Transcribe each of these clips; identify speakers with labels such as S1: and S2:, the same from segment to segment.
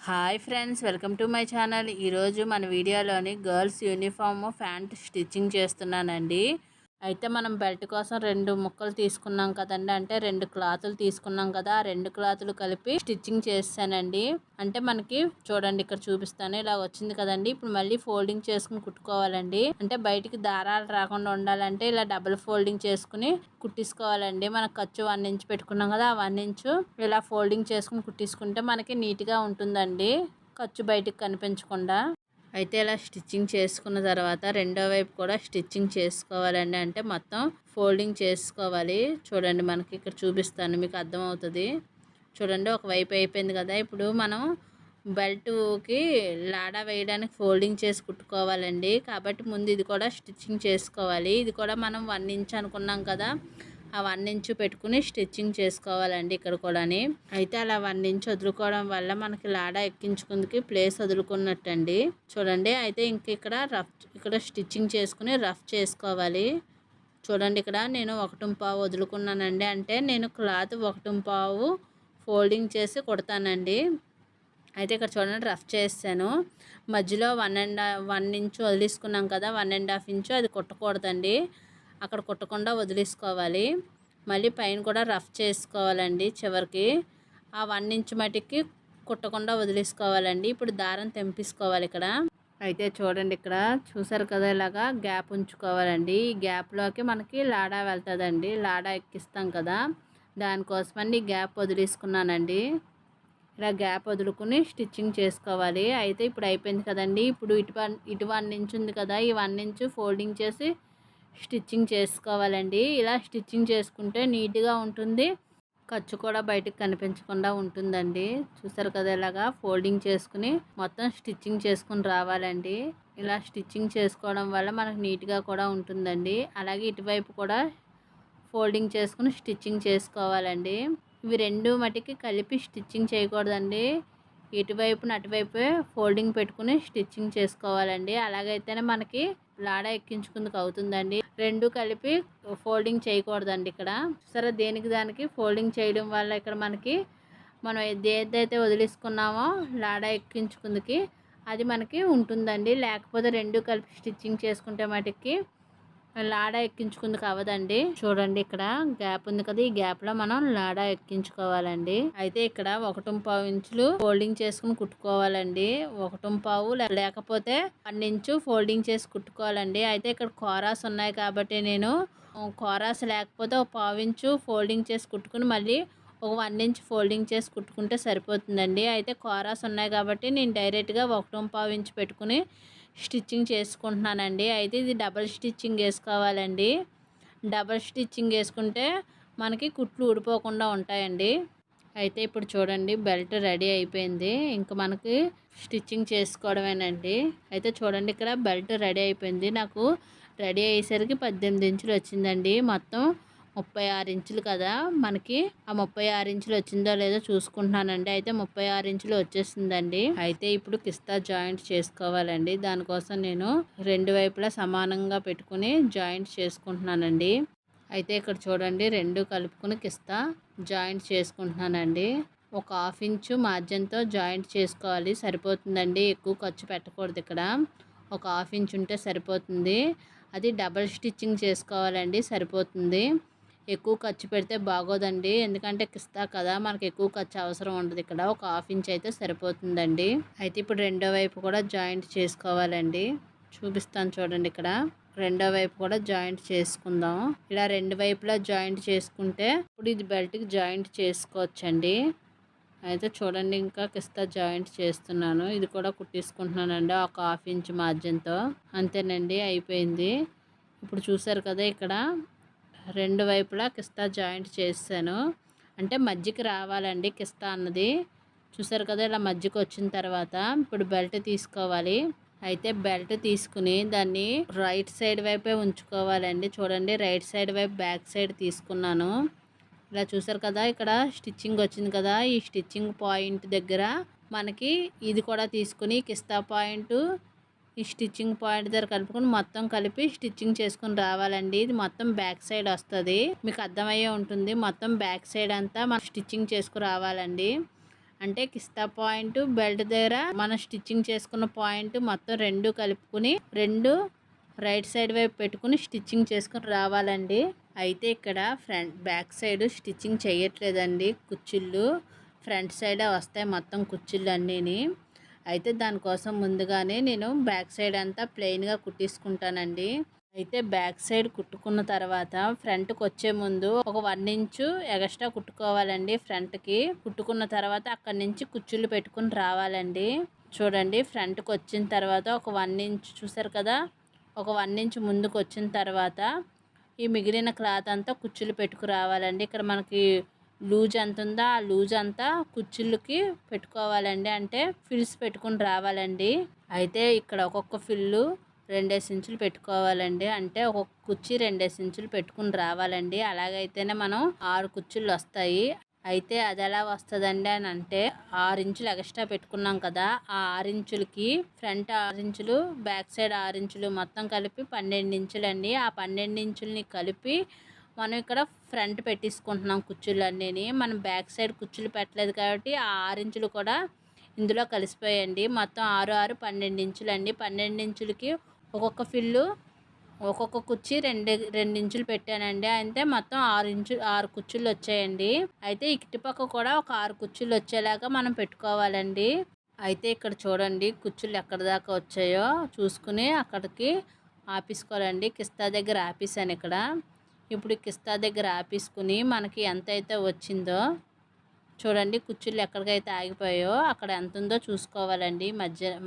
S1: Hi friends, welcome to my channel. ఈరోజు మన వీడియోలోని గర్ల్స్ యూనిఫామ్ ప్యాంట్ స్టిచ్చింగ్ చేస్తున్నానండి. అయితే మనం బెల్ట్ కోసం 2 ముక్కలు తీసుకున్నాం కదండి, అంటే 2 క్లాతులు తీసుకున్నాం కదా, ఆ 2 క్లాతులు కలిపి స్టిచ్చింగ్ చేస్తానండి. అంటే మనకి చూడండి, ఇక్కడ చూపిస్తాను, ఇలా వచ్చింది కదండి. ఇప్పుడు మళ్ళీ ఫోల్డింగ్ చేసుకుని కుట్టుకోవాలండి. అంటే బయటికి దారాలు రాకుండా ఉండాలంటే ఇలా డబుల్ ఫోల్డింగ్ చేసుకుని కుట్టించుకోవాలండి. మనకు ఖర్చు 1 ఇంచ్ పెట్టుకున్నాం కదా, ఆ 1 ఇంచు ఇలా ఫోల్డింగ్ చేసుకుని కుట్టించుకుంటే మనకి నీట్గా ఉంటుందండి, ఖర్చు బయటికి కనిపించకుండా. అయితే ఇలా స్టిచ్చింగ్ చేసుకున్న తర్వాత రెండో వైపు కూడా స్టిచ్చింగ్ చేసుకోవాలండి. అంటే మొత్తం ఫోల్డింగ్ చేసుకోవాలి. చూడండి, మనకి ఇక్కడ చూపిస్తాను, మీకు అర్థమవుతుంది. చూడండి, ఒక వైపు అయిపోయింది కదా. ఇప్పుడు మనం బెల్ట్కి లాడా వేయడానికి ఫోల్డింగ్ చేసి కుట్టుకోవాలండి. కాబట్టి ముందు ఇది కూడా స్టిచ్చింగ్ చేసుకోవాలి. ఇది కూడా మనం 1 ఇంచ్ అనుకున్నాం కదా, ఆ 1 ఇంచు పెట్టుకుని స్టిచ్చింగ్ చేసుకోవాలండి ఇక్కడ కూడాని. అయితే అలా 1 ఇంచ్ వదులుకోవడం వల్ల మనకి లాడా ఎక్కించుకుందుకు ప్లేస్ వదులుకున్నట్టండి. చూడండి, అయితే ఇక్కడ స్టిచ్చింగ్ చేసుకుని రఫ్ చేసుకోవాలి. చూడండి, ఇక్కడ నేను 1.5 వదులుకున్నానండి. అంటే నేను క్లాత్ 1.5 ఫోల్డింగ్ చేసి కుడతానండి. అయితే ఇక్కడ చూడండి, రఫ్ చేసాను. మధ్యలో 1 ఇంచు వదిలేసుకున్నాం కదా, 1.5 ఇంచు అది కుట్టకూడదండి, అక్కడ కుట్టకుండా వదిలేసుకోవాలి. మళ్ళీ పైన కూడా రఫ్ చేసుకోవాలండి చివరికి. ఆ 1 ఇంచ్ మటుకి కుట్టకుండా వదిలేసుకోవాలండి. ఇప్పుడు దారం తెంపేసుకోవాలి ఇక్కడ. అయితే చూడండి, ఇక్కడ చూసారు కదా, ఇలాగా గ్యాప్ ఉంచుకోవాలండి. ఈ గ్యాప్లోకి మనకి లాడా వెళ్తుందండి, లాడా ఎక్కిస్తాం కదా, దానికోసమని గ్యాప్ వదిలేసుకున్నానండి. ఇలా గ్యాప్ వదులుకుని స్టిచ్చింగ్ చేసుకోవాలి. అయితే ఇప్పుడు అయిపోయింది కదండి. ఇప్పుడు ఇటు 1 ఇంచ్ ఉంది కదా, ఈ 1 ఇంచు ఫోల్డింగ్ చేసి స్టిచ్చింగ్ చేసుకోవాలండి. ఇలా స్టిచ్చింగ్ చేసుకుంటే నీట్గా ఉంటుంది, ఖర్చు కూడా బయటకు కనిపించకుండా ఉంటుందండి. చూసారు కదా, ఇలాగా ఫోల్డింగ్ చేసుకుని మొత్తం స్టిచ్చింగ్ చేసుకుని రావాలండి. ఇలా స్టిచ్చింగ్ చేసుకోవడం వల్ల మనకు నీట్గా కూడా ఉంటుందండి. అలాగే ఇటువైపు కూడా ఫోల్డింగ్ చేసుకుని స్టిచ్చింగ్ చేసుకోవాలండి. ఇవి 2 మటుకి కలిపి స్టిచ్చింగ్ చేయకూడదండి. ఇటువైపున అటువైపే ఫోల్డింగ్ పెట్టుకుని స్టిచ్చింగ్ చేసుకోవాలండి. అలాగైతేనే మనకి లాడా ఎక్కించుకుందుకు అవుతుందండి. 2 కలిపి ఫోల్డింగ్ చేయకూడదండి ఇక్కడ. సరే, దేనికి దానికి ఫోల్డింగ్ చేయడం వల్ల ఇక్కడ మనం ఏదైతే వదిలేసుకున్నామో లాడా ఎక్కించుకుందుకి అది మనకి ఉంటుందండి. లేకపోతే 2 కలిపి స్టిచ్చింగ్ చేసుకుంటే మటుకి లాడా ఎక్కించుకుందుకు అవ్వదండి. చూడండి, ఇక్కడ గ్యాప్ ఉంది కదా, ఈ గ్యాప్లో మనం లాడా ఎక్కించుకోవాలండి. అయితే ఇక్కడ 1.5 ఇంచులు ఫోల్డింగ్ చేసుకుని కుట్టుకోవాలండి. 1.5 లేకపోతే 1 ఇంచు ఫోల్డింగ్ చేసి కుట్టుకోవాలండి. అయితే ఇక్కడ కోరాస్ ఉన్నాయి కాబట్టి నేను కోరాస్ లేకపోతే 1/4 ఇంచు ఫోల్డింగ్ చేసి కుట్టుకుని మళ్ళీ ఒక 1 ఇంచ్ ఫోల్డింగ్ చేసి కుట్టుకుంటే సరిపోతుందండి. అయితే కోరాస్ ఉన్నాయి కాబట్టి నేను డైరెక్ట్గా 1.5 ఇంచు పెట్టుకుని స్టిచ్చింగ్ చేసుకుంటున్నానండి. అయితే ఇది డబల్ స్టిచ్చింగ్ వేసుకోవాలండి. డబల్ స్టిచ్చింగ్ వేసుకుంటే మనకి కుట్లు ఊడిపోకుండా ఉంటాయండి. అయితే ఇప్పుడు చూడండి, బెల్ట్ రెడీ అయిపోయింది. ఇంకా మనకి స్టిచ్చింగ్ చేసుకోవడమేనండి. అయితే చూడండి, ఇక్కడ బెల్ట్ రెడీ అయిపోయింది. నాకు రెడీ అయ్యేసరికి 18 ఇంచులు వచ్చిందండి. మొత్తం 36 ఇంచులు కదా మనకి, ఆ 36 ఇంచులు వచ్చిందో లేదో చూసుకుంటున్నానండి. అయితే 36 ఇంచులు వచ్చేసిందండి. అయితే ఇప్పుడు కిస్తా జాయింట్ చేసుకోవాలండి. దానికోసం నేను 2 వైపులా సమానంగా పెట్టుకుని జాయింట్ చేసుకుంటున్నానండి. అయితే ఇక్కడ చూడండి, 2 కలుపుకుని కిస్తా జాయింట్ చేసుకుంటున్నానండి. ఒక 1/2 ఇంచు మార్జిన్తో జాయింట్ చేసుకోవాలి, సరిపోతుందండి. ఎక్కువ ఖర్చు పెట్టకూడదు ఇక్కడ. ఒక 1/2 ఇంచ్ ఉంటే సరిపోతుంది. అది డబల్ స్టిచ్చింగ్ చేసుకోవాలండి, సరిపోతుంది. ఎక్కువ ఖర్చు పెడితే బాగోదండి, ఎందుకంటే కిస్తా కదా, మనకు ఎక్కువ ఖర్చు అవసరం ఉండదు. ఇక్కడ ఒక 1/2 ఇంచ్ అయితే సరిపోతుందండి. అయితే ఇప్పుడు రెండో వైపు కూడా జాయింట్ చేసుకోవాలండి. చూపిస్తాను చూడండి, ఇక్కడ రెండో వైపు కూడా జాయింట్ చేసుకుందాం. ఇలా 2 వైపులా జాయింట్ చేసుకుంటే ఇప్పుడు ఇది బెల్ట్కి జాయింట్ చేసుకోవచ్చండి. అయితే చూడండి, ఇంకా కిస్తా జాయింట్ చేస్తున్నాను. ఇది కూడా కుట్టేసుకుంటున్నానండి ఒక 1/2 ఇంచ్ మార్జిన్తో. అంతేనండి, అయిపోయింది. ఇప్పుడు చూసారు కదా, ఇక్కడ 2 వైపులా కిస్తా జాయింట్ చేశాను. అంటే మధ్యకి రావాలండి కిస్తా అన్నది. చూసారు కదా, ఇలా మధ్యకి వచ్చిన తర్వాత ఇప్పుడు బెల్ట్ తీసుకోవాలి. అయితే బెల్ట్ తీసుకుని దాన్ని రైట్ సైడ్ వైపే ఉంచుకోవాలండి. చూడండి, రైట్ సైడ్ వైపు బ్యాక్ సైడ్ తీసుకున్నాను. ఇలా చూసారు కదా, ఇక్కడ స్టిచ్చింగ్ వచ్చింది కదా, ఈ స్టిచ్చింగ్ పాయింట్ దగ్గర మనకి ఇది కూడా తీసుకుని కిస్తా పాయింట్ ఈ స్టిచ్చింగ్ పాయింట్ దగ్గర కలుపుకొని మొత్తం కలిపి స్టిచ్చింగ్ చేసుకుని రావాలండి. ఇది మొత్తం బ్యాక్ సైడ్ వస్తుంది, మీకు అర్థమయ్యే ఉంటుంది. మొత్తం బ్యాక్ సైడ్ అంతా మనం స్టిచ్చింగ్ చేసుకుని రావాలండి. అంటే కిస్తా పాయింట్ బెల్ట్ దగ్గర మనం స్టిచ్చింగ్ చేసుకున్న పాయింట్ మొత్తం రెండు కలుపుకుని రెండు రైట్ సైడ్ వైపు పెట్టుకుని స్టిచ్చింగ్ చేసుకుని రావాలండి. అయితే ఇక్కడ బ్యాక్ సైడ్ స్టిచ్చింగ్ చేయట్లేదండి. కుచ్చిళ్ళు ఫ్రంట్ సైడే వస్తాయి మొత్తం కుచ్చిళ్ళు అన్నీని. అయితే దానికోసం ముందుగానే నేను బ్యాక్ సైడ్ అంతా ప్లెయిన్గా కుట్టించుకుంటానండి. అయితే బ్యాక్ సైడ్ కుట్టుకున్న తర్వాత ఫ్రంట్కి వచ్చే ముందు ఒక 1 ఇంచు ఎక్స్ట్రా కుట్టుకోవాలండి. ఫ్రంట్కి కుట్టుకున్న తర్వాత అక్కడి నుంచి కుచ్చుళ్ళు పెట్టుకుని రావాలండి. చూడండి ఫ్రంట్కి వచ్చిన తర్వాత ఒక 1 ఇంచ్ చూసారు కదా, ఒక 1 ఇంచ్ ముందుకు వచ్చిన తర్వాత ఈ మిగిలిన క్లాత్ అంతా కుచ్చులు పెట్టుకు రావాలండి. ఇక్కడ మనకి లూజ్ ఎంత ఉందో ఆ లూజ్ అంతా కుచ్చుళ్ళకి పెట్టుకోవాలండి. అంటే ఫిల్స్ పెట్టుకుని రావాలండి. అయితే ఇక్కడ ఒక్కొక్క ఫిల్లు 2 ఇంచులు పెట్టుకోవాలండి. అంటే ఒక్కొక్క కుర్చీ 2 ఇంచులు పెట్టుకుని రావాలండి. అలాగైతేనే మనం 6 కుర్చీలు వస్తాయి. అయితే అది ఎలా వస్తుందండి అని అంటే 6 ఇంచులు ఎక్స్ట్రా పెట్టుకున్నాం కదా, ఆ 6 ఇంచులకి ఫ్రంట్ 6 ఇంచులు బ్యాక్ సైడ్ 6 ఇంచులు మొత్తం కలిపి 12 ఇంచులండి. ఆ 12 ఇంచులని కలిపి మనం ఇక్కడ ఫ్రంట్ పెట్టేసుకుంటున్నాం కుర్చీలన్నీ. మనం బ్యాక్ సైడ్ కుర్చీలు పెట్టలేదు కాబట్టి ఆ 6 ఇంచులు కూడా ఇందులో కలిసిపోయాయండి. మొత్తం 6, 6, 12 ఇంచులండి. 12 ఇంచులకి ఒక్కొక్క ఫిల్లు ఒక్కొక్క కుర్చీ 2 ఇంచులు పెట్టానండి. అయితే మొత్తం 6 కుర్చీలు వచ్చాయండి. అయితే ఇటుపక్క కూడా ఒక 6 కుర్చీలు వచ్చేలాగా మనం పెట్టుకోవాలండి. అయితే ఇక్కడ చూడండి కుర్చీలు ఎక్కడి దాకా వచ్చాయో చూసుకుని అక్కడికి ఆపేసుకోవాలండి. కిస్తా దగ్గర ఆపేసాను ఇక్కడ. ఇప్పుడు కిస్తా దగ్గర ఆపేసుకుని మనకి ఎంత అయితే వచ్చిందో చూడండి, కుర్చీలు ఎక్కడికైతే ఆగిపోయాయో అక్కడ ఎంత ఉందో చూసుకోవాలండి.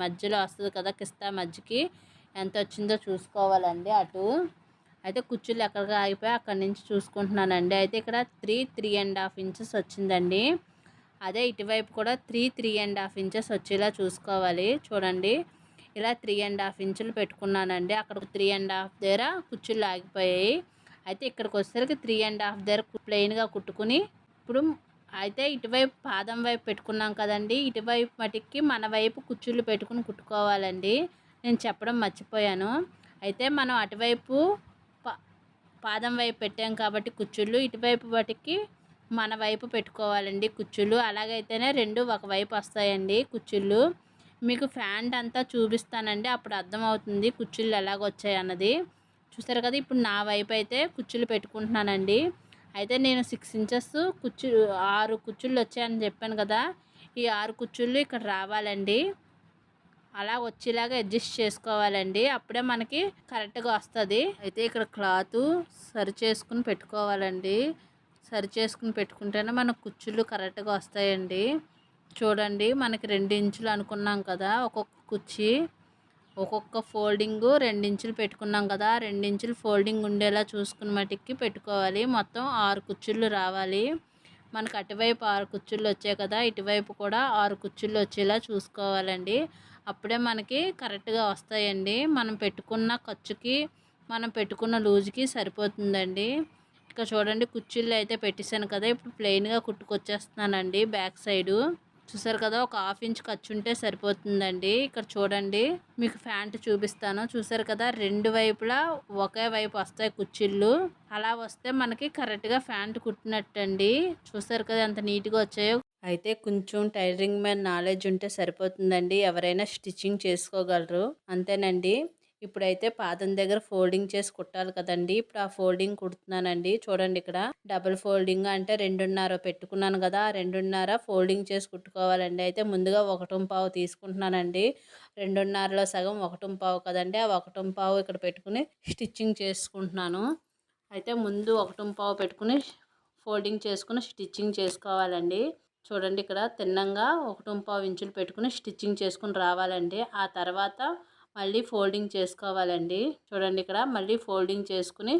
S1: మధ్యలో వస్తుంది కదా కిస్తా మధ్యకి ఎంత వచ్చిందో చూసుకోవాలండి అటు. అయితే కుర్చీలు ఎక్కడికి ఆగిపోయి అక్కడి నుంచి చూసుకుంటున్నానండి. అయితే ఇక్కడ 3.5 ఇంచెస్ వచ్చిందండి. అదే ఇటువైపు కూడా 3.5 ఇంచెస్ వచ్చేలా చూసుకోవాలి. చూడండి ఇలా 3.5 ఇంచులు పెట్టుకున్నానండి. అక్కడ 3.5 దగ్గర కుర్చీలు ఆగిపోయాయి. అయితే ఇక్కడికి వచ్చేసరికి 3.5 దగ్గర ప్లెయిన్గా కుట్టుకుని ఇప్పుడు అయితే ఇటువైపు పాదం వైపు పెట్టుకున్నాం కదండి, ఇటువైపు మటుకి మన వైపు కుర్చీలు పెట్టుకుని కుట్టుకోవాలండి. నేను చెప్పడం మర్చిపోయాను. అయితే మనం అటువైపు పాదం వైపు పెట్టాం కాబట్టి కుచ్చుళ్ళు ఇటువైపు వాటికి మన వైపు పెట్టుకోవాలండి కుచ్చుళ్ళు. అలాగైతేనే రెండు ఒకవైపు వస్తాయండి కుచ్చుళ్ళు. మీకు ఫ్యాంట్ అంతా చూపిస్తానండి, అప్పుడు అర్థమవుతుంది కుచ్చుళ్ళు ఎలాగొచ్చాయి అన్నది. చూసారు కదా, ఇప్పుడు నా వైపు అయితే కుచ్చుళ్ళు పెట్టుకుంటున్నానండి. అయితే నేను 6 ఇంచెస్ 6 కుచ్చుళ్ళు వచ్చాయని చెప్పాను కదా, ఈ 6 కుచ్చుళ్ళు ఇక్కడ రావాలండి. అలా వచ్చేలాగా అడ్జస్ట్ చేసుకోవాలండి, అప్పుడే మనకి కరెక్ట్గా వస్తుంది. అయితే ఇక్కడ క్లాత్ సరి చేసుకుని పెట్టుకోవాలండి. సరి చేసుకుని పెట్టుకుంటేనే మనకు కుచ్చుళ్ళు కరెక్ట్గా వస్తాయండి. చూడండి మనకి 2 ఇంచులు అనుకున్నాం కదా ఒక్కొక్క కుర్చీ, ఒక్కొక్క ఫోల్డింగ్ 2 ఇంచులు పెట్టుకున్నాం కదా, 2 ఇంచులు ఫోల్డింగ్ ఉండేలా చూసుకుని మటుకి పెట్టుకోవాలి. మొత్తం 6 కుర్చీలు రావాలి మనకు. అటువైపు 6 కుర్చీలు వచ్చాయి కదా, ఇటువైపు కూడా 6 కుర్చీలు వచ్చేలా చూసుకోవాలండి. అప్పుడే మనకి కరెక్ట్గా వస్తాయండి. మనం పెట్టుకున్న ఖర్చుకి మనం పెట్టుకున్న లూజ్కి సరిపోతుందండి. ఇక్కడ చూడండి కుర్చీలు అయితే పెట్టేశాను కదా, ఇప్పుడు ప్లెయిన్గా కుట్టుకొచ్చేస్తున్నానండి. బ్యాక్ సైడు చూసారు కదా, ఒక 1/2 ఇంచ్ ఖర్చు ఉంటే సరిపోతుందండి. ఇక్కడ చూడండి మీకు ఫ్యాంట్ చూపిస్తాను. చూసారు కదా, రెండు వైపులా ఒకే వైపు వస్తాయి కుర్చీళ్ళు. అలా వస్తే మనకి కరెక్ట్గా ఫ్యాంట్ కుట్టినట్టండి. చూసారు కదా ఎంత నీట్గా వచ్చాయో. అయితే కొంచెం టైలరింగ్ మీద నాలెడ్జ్ ఉంటే సరిపోతుందండి, ఎవరైనా స్టిచ్చింగ్ చేసుకోగలరు. అంతేనండి. ఇప్పుడైతే పాదం దగ్గర ఫోల్డింగ్ చేసి కుట్టాలి కదండి, ఇప్పుడు ఆ ఫోల్డింగ్ కుడుతున్నానండి. చూడండి ఇక్కడ డబుల్ ఫోల్డింగ్ అంటే 2.5 పెట్టుకున్నాను కదా, 2.5 ఫోల్డింగ్ చేసి కుట్టుకోవాలండి. అయితే ముందుగా 1.5 తీసుకుంటున్నానండి. 2.5లో సగం 1.5 కదండి, ఆ 1.5 ఇక్కడ పెట్టుకుని స్టిచ్చింగ్ చేసుకుంటున్నాను. అయితే ముందు 1.5 పెట్టుకుని ఫోల్డింగ్ చేసుకుని స్టిచ్చింగ్ చేసుకోవాలండి. చూడండి ఇక్కడ తిన్నంగా 1.5 ఇంచులు పెట్టుకుని స్టిచ్చింగ్ చేసుకుని రావాలండి. ఆ తర్వాత మళ్ళీ ఫోల్డింగ్ చేసుకోవాలండి. చూడండి ఇక్కడ మళ్ళీ ఫోల్డింగ్ చేసుకుని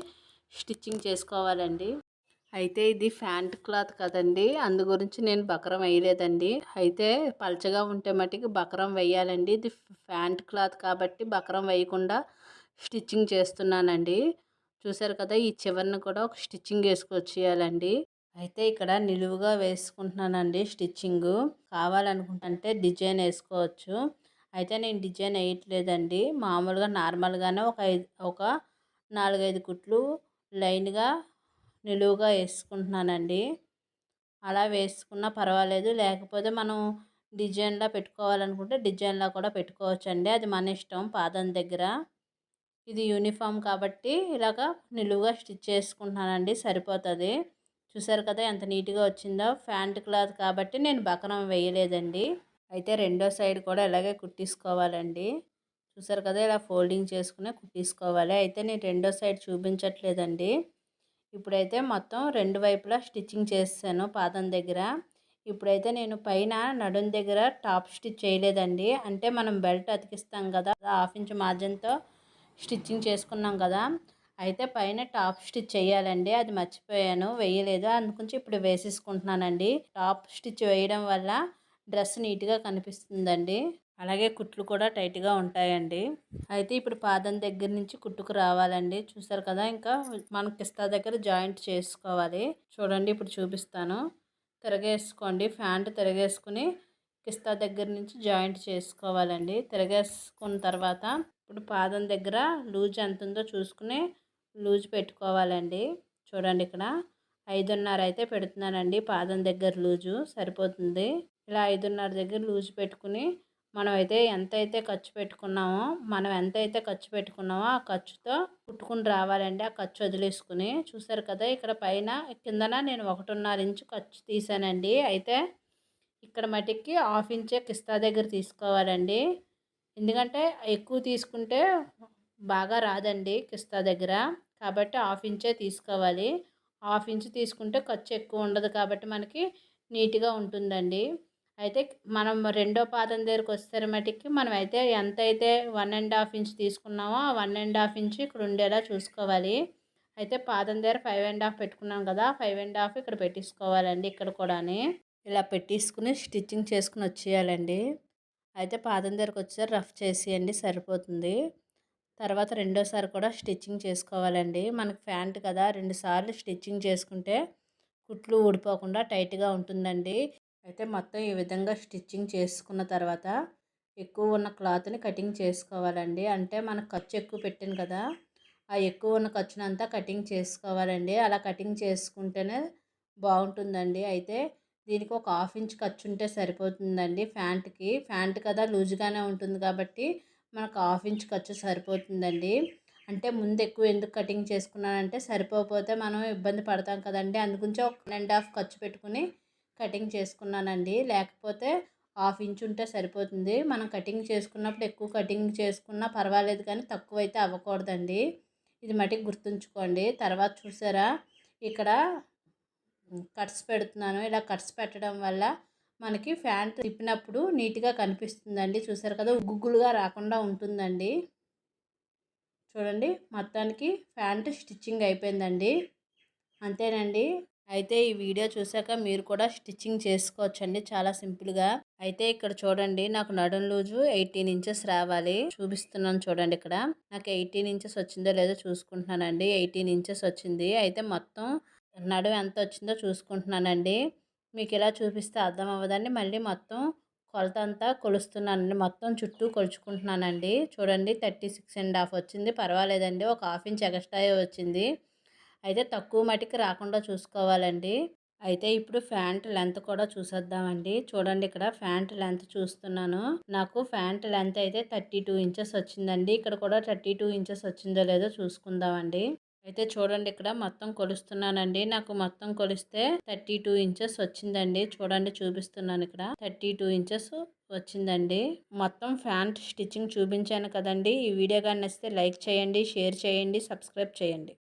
S1: స్టిచ్చింగ్ చేసుకోవాలండి. అయితే ఇది ఫ్యాంట్ క్లాత్ కదండి, అందు గురించి నేను బక్రం వేయలేదండి. అయితే పలచగా ఉంటే మటుకు బక్రం వేయాలండి. ఇది ఫ్యాంట్ క్లాత్ కాబట్టి బక్రం వేయకుండా స్టిచ్చింగ్ చేస్తున్నానండి. చూసారు కదా, ఈ చివరిని కూడా ఒక స్టిచ్చింగ్ వేసుకొచ్చేయాలండి. అయితే ఇక్కడ నిలువుగా వేసుకుంటున్నానండి స్టిచ్చింగ్. కావాలనుకుంటే డిజైన్ వేసుకోవచ్చు. అయితే నేను డిజైన్ వేయట్లేదండి, మామూలుగా నార్మల్గానే ఒక 4-5 కుట్లు లైన్గా నిలువుగా వేసుకుంటున్నానండి. అలా వేసుకున్నా పర్వాలేదు. లేకపోతే మనం డిజైన్‌లా పెట్టుకోవాలనుకుంటే డిజైన్‌లా కూడా పెట్టుకోవచ్చండి. అది మన ఇష్టం పాదం దగ్గర. ఇది యూనిఫామ్ కాబట్టి ఇలాగా నిలువుగా స్టిచ్ చేసుకుంటున్నానండి, సరిపోతుంది. చూసారు కదా ఎంత నీట్‌గా వచ్చిందో. ప్యాంట్ క్లాత్ కాబట్టి నేను బకరం వేయలేదండి. అయితే రెండో సైడ్ కూడా ఇలాగే కుట్టేసుకోవాలండి. చూసారు కదా ఇలా ఫోల్డింగ్ చేసుకుని కుట్టేసుకోవాలి. అయితే నేను రెండో సైడ్ చూపించట్లేదండి. ఇప్పుడైతే మొత్తం రెండు వైపులా స్టిచ్చింగ్ చేసేసాను పాదం దగ్గర. ఇప్పుడైతే నేను పైన నడుం దగ్గర టాప్ స్టిచ్ చేయలేదండి. అంటే మనం బెల్ట్ అతికిస్తాం కదా, హాఫ్ ఇంచ్ మార్జిన్తో స్టిచ్చింగ్ చేసుకున్నాం కదా, అయితే పైన టాప్ స్టిచ్ చేయాలండి. అది మర్చిపోయాను, వేయలేదు. అందుగురించి ఇప్పుడు వేసేసుకుంటున్నానండి. టాప్ స్టిచ్ వేయడం వల్ల డ్రెస్ నీట్గా కనిపిస్తుందండి. అలాగే కుట్లు కూడా టైట్గా ఉంటాయండి. అయితే ఇప్పుడు పాదం దగ్గర నుంచి కుట్టుకు రావాలండి. చూసారు కదా, ఇంకా మన కిస్తా దగ్గర జాయింట్ చేసుకోవాలి. చూడండి ఇప్పుడు చూపిస్తాను. తిరగేసుకోండి, ప్యాంట్ తిరగేసుకుని కిస్తా దగ్గర నుంచి జాయింట్ చేసుకోవాలండి. తిరగేసుకున్న తర్వాత ఇప్పుడు పాదం దగ్గర లూజ్ ఎంత ఉందో చూసుకుని లూజ్ పెట్టుకోవాలండి. చూడండి ఇక్కడ 5.5 అయితే పెడుతున్నానండి. పాదం దగ్గర లూజు సరిపోతుంది. ఇలా 5.5 దగ్గర లూజ్ పెట్టుకుని మనం ఎంతైతే ఖర్చు పెట్టుకున్నామో ఆ ఖర్చుతో కుట్టుకుని రావాలండి. ఆ ఖర్చు వదిలేసుకుని. చూసారు కదా ఇక్కడ పైన కిందన నేను 1.5 ఇంచు ఖర్చు తీసానండి. అయితే ఇక్కడ మటుకి హాఫ్ ఇంచే కిస్తా దగ్గర తీసుకోవాలండి. ఎందుకంటే ఎక్కువ తీసుకుంటే బాగా రాదండి కిస్తా దగ్గర, కాబట్టి హాఫ్ ఇంచే తీసుకోవాలి. హాఫ్ ఇంచ్ తీసుకుంటే ఖర్చు ఎక్కువ ఉండదు కాబట్టి మనకి నీట్గా ఉంటుందండి. అయితే మనం రెండో పాదం దగ్గరికి వచ్చేసరి మటుకి మనం అయితే ఎంతైతే 1.5 ఇంచ్ తీసుకున్నామో ఆ 1.5 ఇంచ్ ఇక్కడ ఉండేలా చూసుకోవాలి. అయితే పాదం దగ్గర 5.5 పెట్టుకున్నాం కదా, 5.5 ఇక్కడ పెట్టేసుకోవాలండి. ఇక్కడ కూడా ఇలా పెట్టేసుకుని స్టిచ్చింగ్ చేసుకుని వచ్చేయాలండి. అయితే పాదం దగ్గరకు వచ్చేసరి రఫ్ చేసేయండి, సరిపోతుంది. తర్వాత రెండోసారి కూడా స్టిచ్చింగ్ చేసుకోవాలండి. మనకి ప్యాంట్ కదా, 2 సార్లు స్టిచ్చింగ్ చేసుకుంటే కుట్లు ఊడిపోకుండా టైట్గా ఉంటుందండి. అయితే మొత్తం ఈ విధంగా స్టిచ్చింగ్ చేసుకున్న తర్వాత ఎక్కువ ఉన్న క్లాత్ని కటింగ్ చేసుకోవాలండి. అంటే మనకు ఖర్చు ఎక్కువ పెట్టాను కదా, ఆ ఎక్కువ ఉన్న ఖర్చునంతా కటింగ్ చేసుకోవాలండి. అలా కటింగ్ చేసుకుంటేనే బాగుంటుందండి. అయితే దీనికి ఒక హాఫ్ ఇంచ్ ఖర్చు ఉంటే సరిపోతుందండి. ప్యాంట్ కదా లూజ్గానే ఉంటుంది కాబట్టి మనకు హాఫ్ ఇంచ్ ఖర్చు సరిపోతుందండి. అంటే ముందు ఎక్కువ ఎందుకు కటింగ్ చేసుకున్నానంటే సరిపోతే మనం ఇబ్బంది పడతాం కదండి. అందుగురించి ఒక 1.5 ఖర్చు పెట్టుకుని కటింగ్ చేసుకున్నానండి. లేకపోతే హాఫ్ ఇంచ్ ఉంటే సరిపోతుంది. మనం కటింగ్ చేసుకున్నప్పుడు ఎక్కువ కటింగ్ చేసుకున్నా పర్వాలేదు కానీ తక్కువైతే అవ్వకూడదండి. ఇది మటుకు గుర్తుంచుకోండి. తర్వాత చూసారా ఇక్కడ కట్స్ పెడుతున్నాను. ఇలా కట్స్ పెట్టడం వల్ల మనకి ప్యాంట్ తిప్పినప్పుడు నీట్గా కనిపిస్తుందండి. చూసారు కదా, గుగ్గులుగా రాకుండా ఉంటుందండి. చూడండి మొత్తానికి ప్యాంట్ స్టిచ్చింగ్ అయిపోయిందండి. అంతేనండి. అయితే ఈ వీడియో చూసాక మీరు కూడా స్టిచ్చింగ్ చేసుకోవచ్చండి చాలా సింపుల్గా. అయితే ఇక్కడ చూడండి, నాకు నడుం లూజు 18 ఇంచెస్ రావాలి. చూపిస్తున్నాను చూడండి. ఇక్కడ నాకు 18 ఇంచెస్ వచ్చిందో లేదో చూసుకుంటున్నానండి. 18 ఇంచెస్ వచ్చింది. అయితే మొత్తం నడుం ఎంత వచ్చిందో చూసుకుంటున్నానండి. మీకు ఇలా చూపిస్తే అర్థం అవ్వదండి. మళ్ళీ మొత్తం కొలత అంతా కొలుస్తున్నానండి. మొత్తం చుట్టూ కొలుచుకుంటున్నానండి. చూడండి 36.5 వచ్చింది. పర్వాలేదండి, ఒక హాఫ్ ఇంచ్ ఎక్స్ట్రా వచ్చింది. అయితే తక్కువ మటుకు రాకుండా చూసుకోవాలండి. అయితే ఇప్పుడు ప్యాంట్ లెంత్ కూడా చూసేద్దామండి. చూడండి ఇక్కడ ప్యాంట్ లెంత్ చూస్తున్నాను. నాకు ప్యాంట్ లెంత్ అయితే 32 ఇంచెస్ వచ్చిందండి. ఇక్కడ కూడా 32 ఇంచెస్ వచ్చిందో లేదో చూసుకుందామండి. అయితే చూడండి ఇక్కడ మొత్తం కొలుస్తున్నానండి. నాకు మొత్తం కొలిస్తే 32 ఇంచెస్ వచ్చిందండి. చూడండి చూపిస్తున్నాను, ఇక్కడ 32 ఇంచెస్ వచ్చిందండి. మొత్తం ప్యాంట్ స్టిచ్చింగ్ చూపించాను కదండి. ఈ వీడియో కానీ నచ్చితే లైక్ చేయండి, షేర్ చేయండి, సబ్స్క్రైబ్ చేయండి.